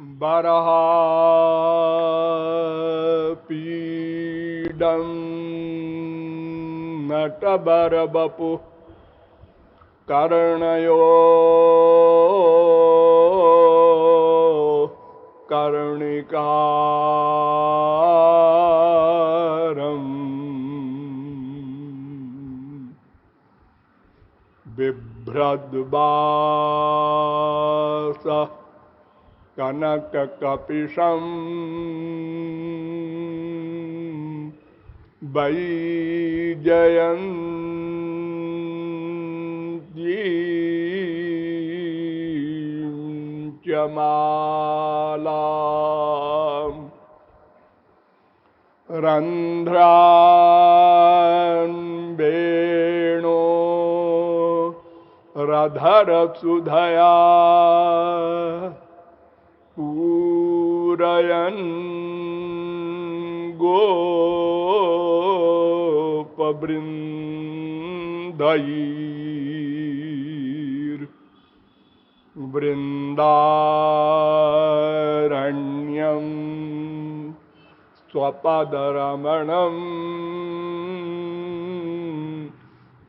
बरहापीडं नटबरवपुः कर्णयो कर्णिकारम् बिभ्रद्वासः कनककपिशं वैजयन्तीं च मालां रन्ध्रान् वेणो रधरसुधया पूरयन् गोपवृन्दैर्वृन्दारण्यं स्वपदरमणं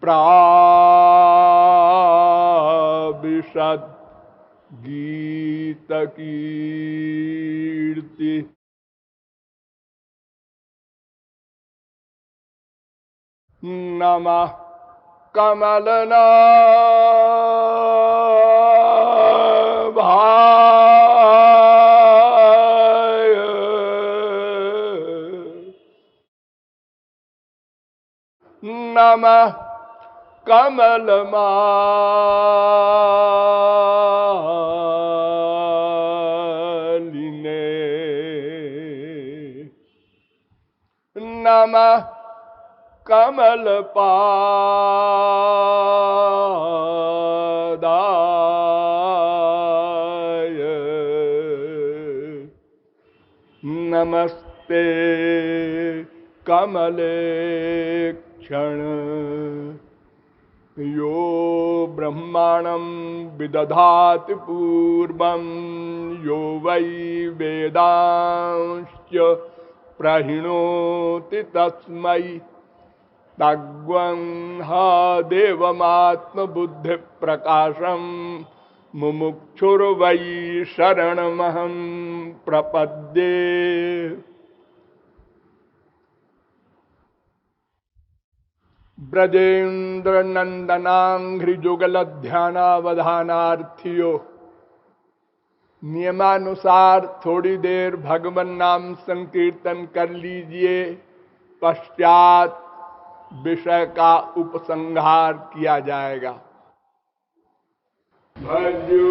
प्राविशद् गीतकीर्ति। नमः कमलनाभाय नमः कमलमालिने नमः कमलपादाय नमस्ते कमलेक्षण यो ब्रह्माणं विदधाति पूर्वं यो वै वेदांश्च प्रहिणोति तस्मै तग्वंहा देवमात्मबुद्धिप्रकाशं मुमुक्षुर्वै शरणमहं प्रपद्ये। ब्रजेन्द्रनंदनाघ्रिजुगलध्यानावधानार्थियों नियमानुसार थोड़ी देर भगवान नाम संकीर्तन कर लीजिए। पश्चात विषय का उपसंहार किया जाएगा। भजो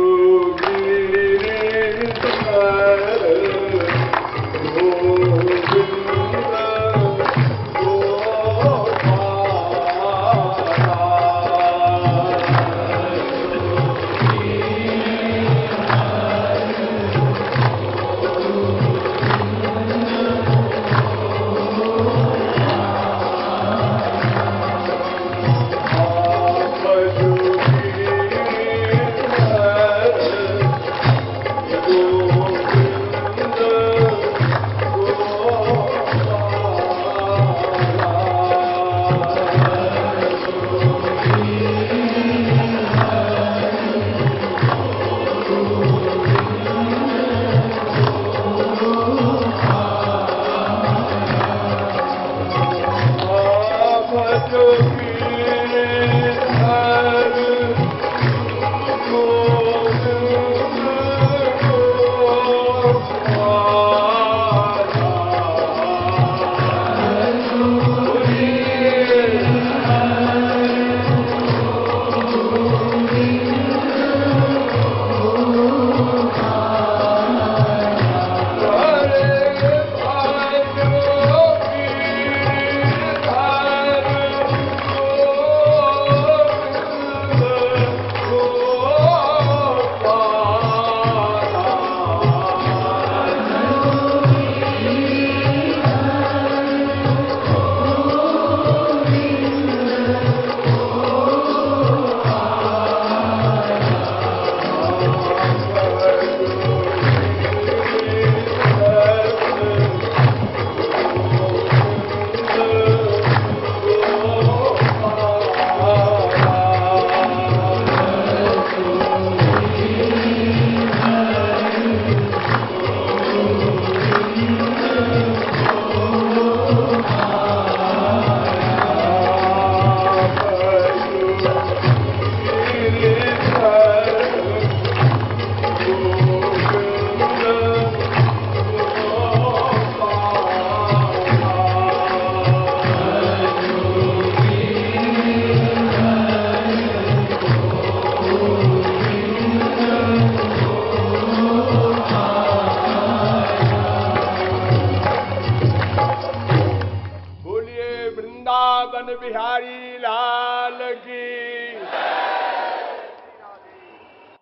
बिहारी लाल की।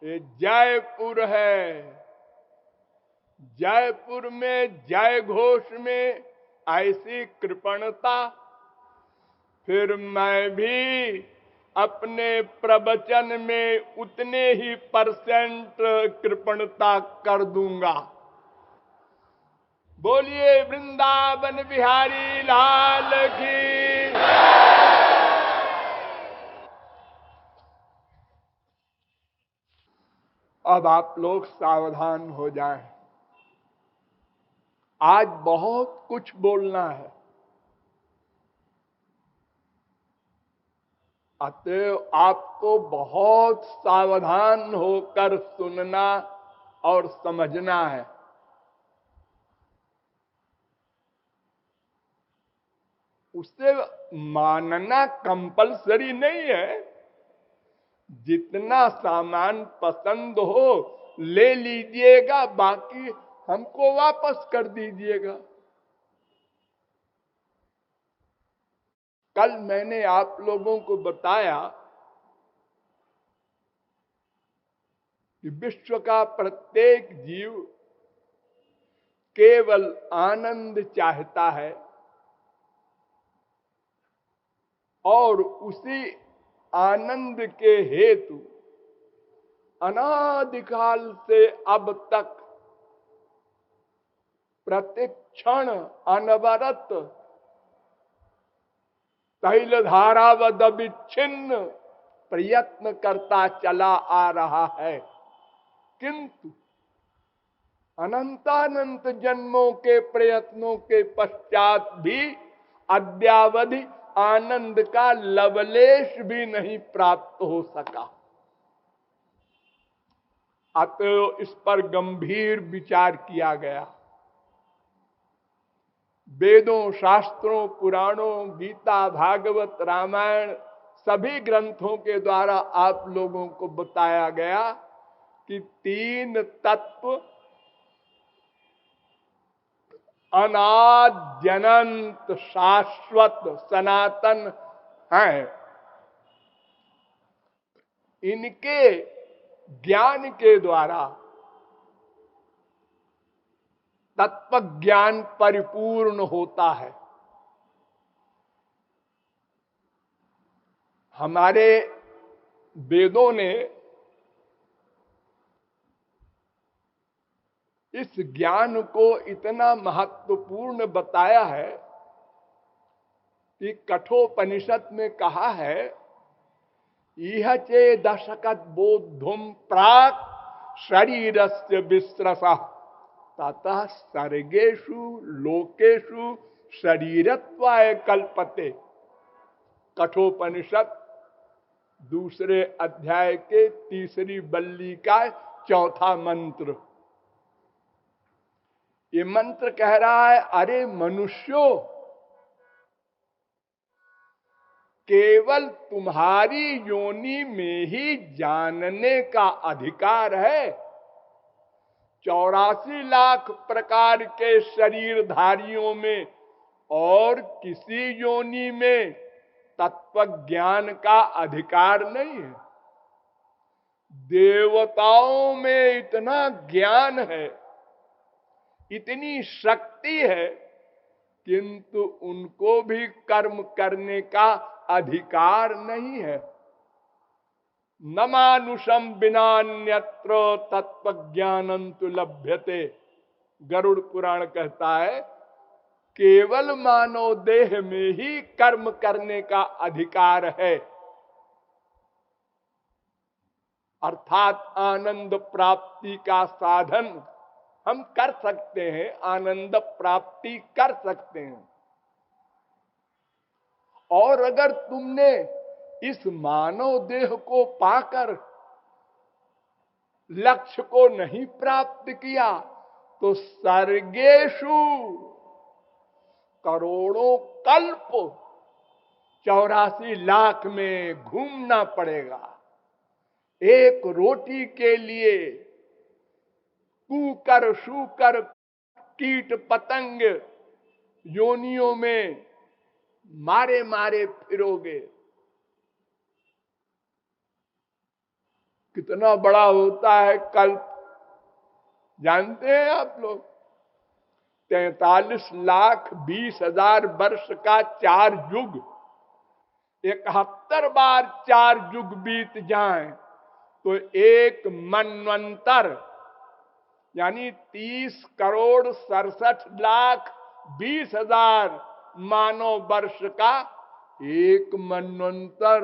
ये जयपुर है, जयपुर में जय घोष में ऐसी कृपणता, फिर मैं भी अपने प्रवचन में उतने ही % कृपणता कर दूंगा। बोलिए वृंदावन बिहारी लाल की। अब आप लोग सावधान हो जाएं। आज बहुत कुछ बोलना है, अतः आपको बहुत सावधान होकर सुनना और समझना है। उसे मानना कंपलसरी नहीं है, जितना सामान पसंद हो ले लीजिएगा, बाकी हमको वापस कर दीजिएगा। कल मैंने आप लोगों को बताया कि विश्व का प्रत्येक जीव केवल आनंद चाहता है और उसी आनंद के हेतु अनादिकाल से अब तक प्रतिक्षण अनवरत तैलधारावद विच्छिन्न प्रयत्न करता चला आ रहा है, किंतु अनंतानंत जन्मों के प्रयत्नों के पश्चात भी अद्यावधि आनंद का लवलेश भी नहीं प्राप्त हो सका। अतः इस पर गंभीर विचार किया गया। वेदों, शास्त्रों, पुराणों, गीता, भागवत, रामायण सभी ग्रंथों के द्वारा आप लोगों को बताया गया कि 3 तत्व अनाद्यनंत शाश्वत सनातन हैं। इनके ज्ञान के द्वारा तत्व ज्ञान परिपूर्ण होता है। हमारे वेदों ने इस ज्ञान को इतना महत्वपूर्ण बताया है कि कठोपनिषद में कहा है, इह चे दशकत बोधुम प्राक शरीरस्य विस्रसः ततः सर्गेषु लोकेषु शरीरत्वाय कल्पते। कठोपनिषद 2 अध्याय के 3री बल्ली का 4था मंत्र। ये मंत्र कह रहा है, अरे मनुष्यों, केवल तुम्हारी योनि में ही जानने का अधिकार है। 84 लाख प्रकार के शरीरधारियों में और किसी योनि में तत्व ज्ञान का अधिकार नहीं है। देवताओं में इतना ज्ञान है, इतनी शक्ति है, किंतु उनको भी कर्म करने का अधिकार नहीं है। न मानुषम बिनान्यत्र तत्व ज्ञानं तु लभ्यते। गरुड़ पुराण कहता है, केवल मानव देह में ही कर्म करने का अधिकार है, अर्थात आनंद प्राप्ति का साधन हम कर सकते हैं, आनंद प्राप्ति कर सकते हैं। और अगर तुमने इस मानव देह को पाकर लक्ष्य को नहीं प्राप्त किया तो सर्गेषु करोड़ों कल्प 84 लाख में घूमना पड़ेगा। एक रोटी के लिए कूकर शूकर कीट पतंग योनियों में मारे मारे फिरोगे। कितना बड़ा होता है कल्प, जानते हैं आप लोग? 43,20,000 वर्ष का 4 युग, 71 बार 4 युग बीत जाएं तो एक मनवंतर, यानी 30,67,20,000 मानव वर्ष का एक मनवंतर,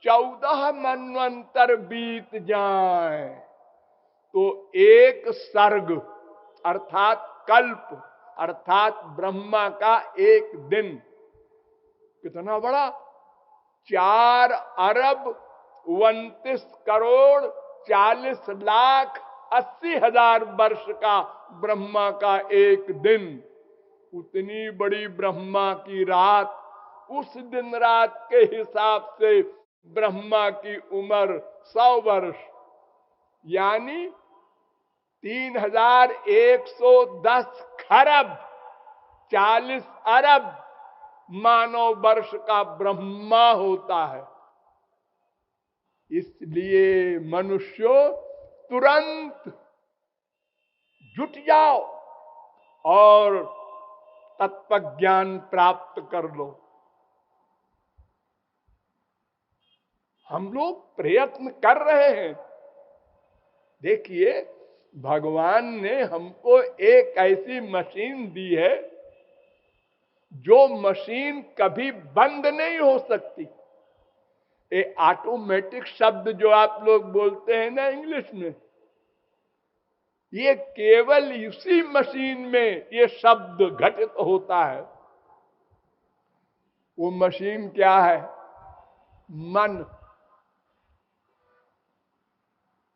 14 मनवंतर बीत जाए तो एक सर्ग अर्थात कल्प अर्थात ब्रह्मा का एक दिन। कितना बड़ा? 4,29,40,80,000 वर्ष का ब्रह्मा का एक दिन। उतनी बड़ी ब्रह्मा की रात, उस दिन रात के हिसाब से ब्रह्मा की उम्र 100 वर्ष, यानी 3,110 खरब 40 अरब मानव वर्ष का ब्रह्मा होता है। इसलिए मनुष्यों तुरंत जुट जाओ और तत्व ज्ञान प्राप्त कर लो। हम लोग प्रयत्न कर रहे हैं। देखिए, भगवान ने हमको एक ऐसी मशीन दी है जो मशीन कभी बंद नहीं हो सकती। ये ऑटोमेटिक शब्द जो आप लोग बोलते हैं ना इंग्लिश में, ये केवल इसी मशीन में ये शब्द घटित होता है। वो मशीन क्या है? मन।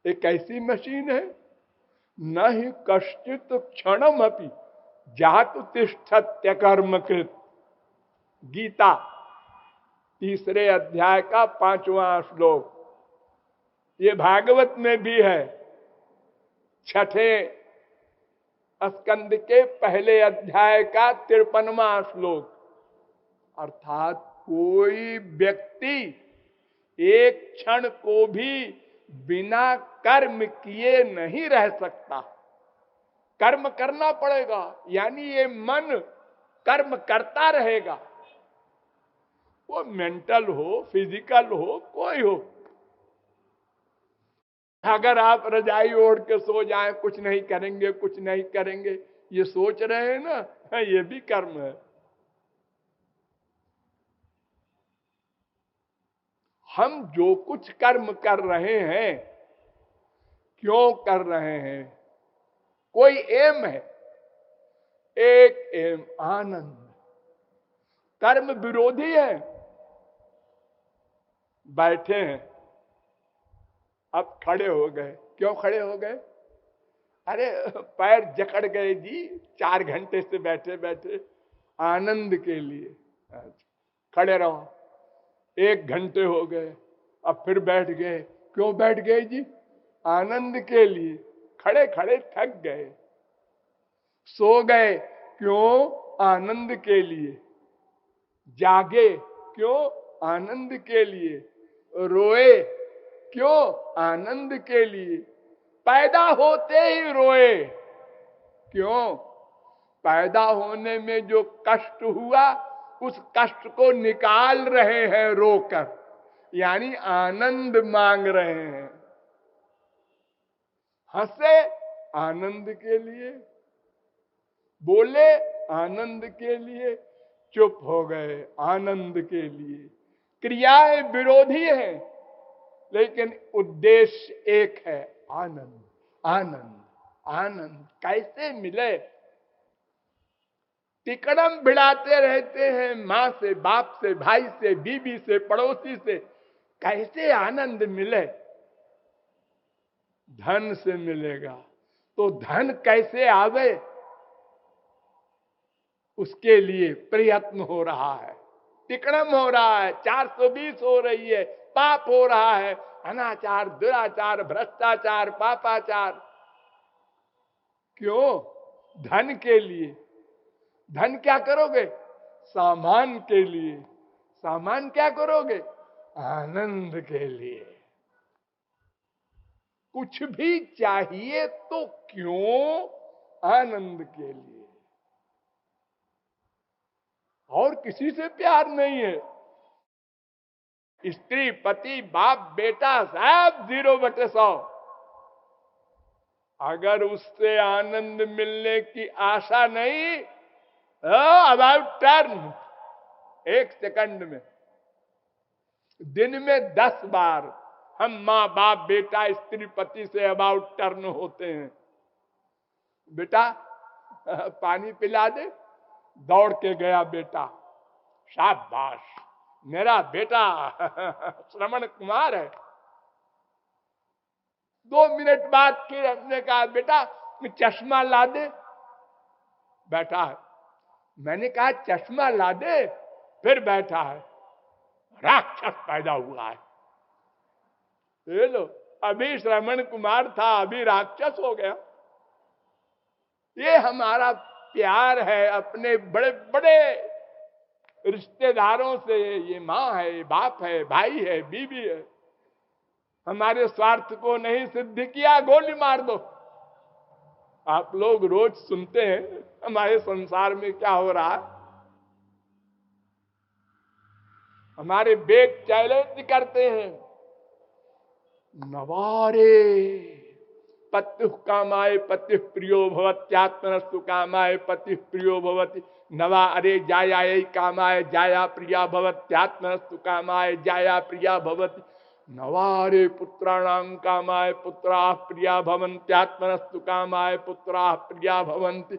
एक ऐसी मशीन है, न ही कश्चित क्षणम अपि जातु तिष्ठत्य कर्मकृत। गीता 3 अध्याय का 5वां श्लोक। ये भागवत में भी है, 6 स्कंद के 1 अध्याय का 53वां श्लोक। अर्थात कोई व्यक्ति एक क्षण को भी बिना कर्म किए नहीं रह सकता। कर्म करना पड़ेगा, यानी ये मन कर्म करता रहेगा। वो मेंटल हो, फिजिकल हो, कोई हो। अगर आप रजाई ओढ़ के सो जाएं, कुछ नहीं करेंगे, कुछ नहीं करेंगे, ये सोच रहे हैं ना, ये भी कर्म है। हम जो कुछ कर्म कर रहे हैं, क्यों कर रहे हैं? कोई एम है, एक एम आनंद। कर्म विरोधी है। बैठे हैं, अब खड़े हो गए। क्यों खड़े हो गए? अरे पैर जकड़ गए जी, 4 घंटे से बैठे बैठे, आनंद के लिए। खड़े रहो। 1 घंटे हो गए, अब फिर बैठ गए। क्यों बैठ गए जी? आनंद के लिए। खड़े खड़े थक गए। सो गए, क्यों? आनंद के लिए। जागे, क्यों? आनंद के लिए। रोए, क्यों? आनंद के लिए। पैदा होते ही रोए, क्यों? पैदा होने में जो कष्ट हुआ, उस कष्ट को निकाल रहे हैं रोकर, यानी आनंद मांग रहे हैं। हंसे, आनंद के लिए। बोले, आनंद के लिए। चुप हो गए, आनंद के लिए। क्रियाएं विरोधी हैं, लेकिन उद्देश्य एक है, आनंद। आनंद आनंद कैसे मिले? तिकड़म भिड़ाते रहते हैं मां से, बाप से, भाई से, बीबी से, पड़ोसी से। कैसे आनंद मिले? धन से मिलेगा। तो धन कैसे आवे? उसके लिए प्रयत्न हो रहा है, तिकड़म हो रहा है, 420 हो रही है, पाप हो रहा है, अनाचार, दुराचार, भ्रष्टाचार, पापाचार। क्यों? धन के लिए। धन क्या करोगे? सामान के लिए। सामान क्या करोगे? आनंद के लिए। कुछ भी चाहिए तो क्यों? आनंद के लिए। और किसी से प्यार नहीं है। स्त्री, पति, बाप, बेटा सब 0/100। अगर उससे आनंद मिलने की आशा नहीं, अबाउट टर्न। 1 सेकंड में, दिन में 10 बार हम माँ बाप बेटा स्त्री पति से अबाउट टर्न होते हैं। बेटा पानी पिला दे, दौड़ के गया बेटा, शाबाश मेरा बेटा श्रवण कुमार है। 2 मिनट बाद फिर हमने कहा बेटा चश्मा ला दे, बैठा है। मैंने कहा चश्मा ला दे, फिर बैठा है। राक्षस पैदा हुआ है। ये लो, अभी श्रवण कुमार था, अभी राक्षस हो गया। ये हमारा प्यार है अपने बड़े बड़े रिश्तेदारों से। ये माँ है, ये बाप है, भाई है, बीवी है। हमारे स्वार्थ को नहीं सिद्ध किया, गोली मार दो। आप लोग रोज सुनते हैं हमारे संसार में क्या हो रहा है। हमारे वेद चैलेंज करते हैं, नवारे पत्युः कामाय पतिः प्रियो भवत्यात्मनस्तु कामाय पतिः प्रियो भवति। नवा अरे जायायै कामाय जाया प्रिया भवत्यात्मनस्तु कामाय जाया प्रिया भवति। नवारे पुत्राणां कामाय पुत्राः प्रिया भवन्त्यात्मनस्तु कामाय पुत्राः प्रिया भवन्ति।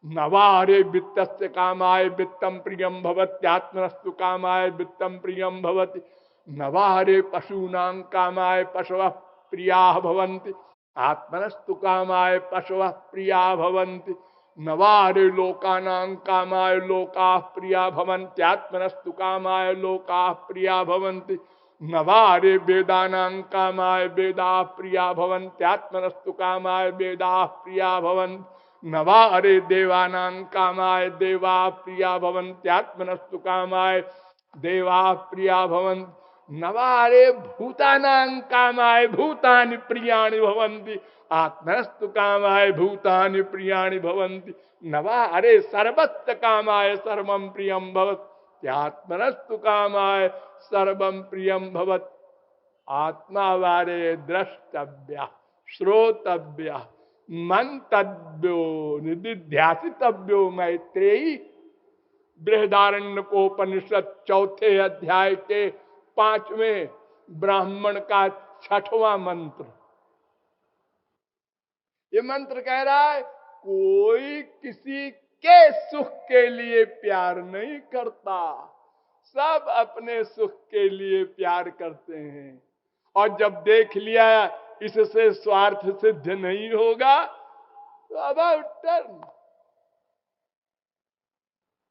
नवारे वित्तस्य कामाय वित्तं प्रियं भवत्यात्मनस्तु कामाय वित्तं प्रियं भवति। नवारे पशूनां कामाय पशवः प्रियाः भवन्ति, आत्मनस्तु कामाय पशवः प्रिया भवन्ति। नवारे लोकानां कामाय लोकाः प्रिया भवन्त्यात्मनस्तु कामाय लोकाः प्रिया भवन्ति। नवारे वेदानां कामाय वेदाः प्रिया भवन्त्यात्मनस्तु कामाय वेदाः प्रिया भवन्ति। नवारे देवानां कामाय देवाः प्रिया भवन्त्यात्मनस्तु कामाय देवाः प्रिया भवन्ति। नवारे भूतानां कामाय भूतानि प्रियाणि भवन्ति, आत्मनस्तु कामाय भूतानि प्रियाणि भवन्ति। नवारे सर्वस्य कामाय सर्वं प्रियं भवति, आत्मनस्तु कामाय सर्वं प्रियं भवति। आत्मा वारे द्रष्टव्य, श्रोतव्य, मंतव्यो, निधिध्यासितव्यो। मैत्रेयी बृहदारण्यकोपनिषद 4थे अध्याय के 5वें ब्राह्मण का 6वां मंत्र। ये मंत्र कह रहा है कोई किसी के सुख के लिए प्यार नहीं करता, सब अपने सुख के लिए प्यार करते हैं। और जब देख लिया इससे स्वार्थ सिद्ध नहीं होगा तो अबाउट टर्न,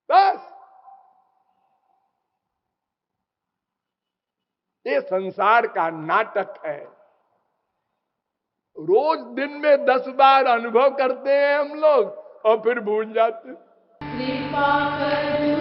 बस। ये संसार का नाटक है। रोज दिन में 10 बार अनुभव करते हैं हम लोग और फिर भूल जाते। कृपा करो